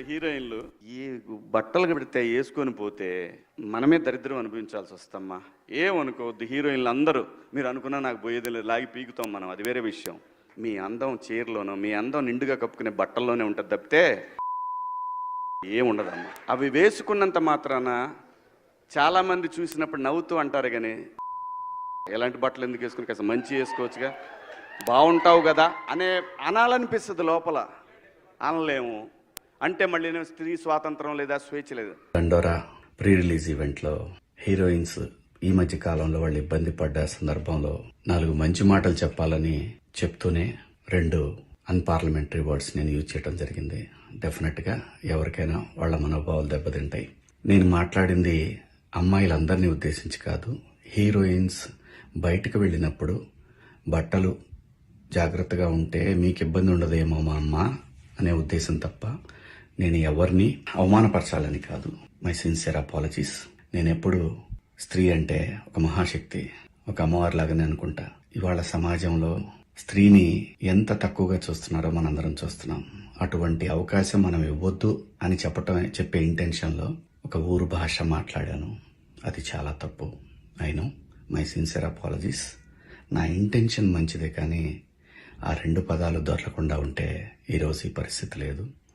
హీరోయిన్లు ఈ బట్టలు పెడితే వేసుకొని పోతే మనమే దరిద్రం అనుభవించాల్సి వస్తమ్మా. ఏమనుకోవద్దు, హీరోయిన్లు అందరూ మీరు అనుకున్నా నాకు పోయేది లేదు, లాగి పీకుతాం మనం, అది వేరే విషయం. మీ అందం చీరలోనో మీ అందం నిండుగా కప్పుకునే బట్టల్లోనే ఉంటుంది తప్పితే ఏముండదమ్మా. అవి వేసుకున్నంత మాత్రాన చాలామంది చూసినప్పుడు నవ్వుతూ అంటారు, కానీ ఎలాంటి బట్టలు ఎందుకు వేసుకుని కాస్త మంచి వేసుకోవచ్చుగా, బాగుంటావు కదా అనాలనిపిస్తుంది లోపల. అనలేము అంటే మళ్ళీ స్త్రీ స్వాతంత్రం లేదా, స్వేచ్ఛ లేదు. దండోరా ప్రీ రిలీజ్ ఈవెంట్లో హీరోయిన్స్ ఈ మధ్య కాలంలో వాళ్ళు ఇబ్బంది పడ్డ సందర్భంలో 4 మంచి మాటలు చెప్పాలని చెప్తూనే 2 అన్పార్లమెంటరీ వర్డ్స్ నేను యూజ్ చేయడం జరిగింది. డెఫినెట్గా ఎవరికైనా వాళ్ళ మనోభావాలు దెబ్బతింటాయి. నేను మాట్లాడింది అమ్మాయిలందరినీ ఉద్దేశించి కాదు. హీరోయిన్స్ బయటకు వెళ్ళినప్పుడు బట్టలు జాగ్రత్తగా ఉంటే మీకు ఇబ్బంది ఉండదేమో మా అమ్మ అనే ఉద్దేశం తప్ప నేను ఎవరిని అవమానపరచాలని కాదు. My sincere apologies. నేనెప్పుడు స్త్రీ అంటే ఒక మహాశక్తి, ఒక అమ్మవారిలాగానే అనుకుంటా. ఇవాళ సమాజంలో స్త్రీని ఎంత తక్కువగా చూస్తున్నారో మనందరం చూస్తున్నాం. అటువంటి అవకాశం మనం ఇవ్వద్దు అని చెప్పే ఇంటెన్షన్లో ఒక ఊరు భాష మాట్లాడాను. అది చాలా తప్పు. I know, my sincere apologies. నా ఇంటెన్షన్ మంచిదే, కానీ ఆ 2 పదాలు దొరకకుండా ఉంటే ఈరోజు ఈ పరిస్థితి లేదు.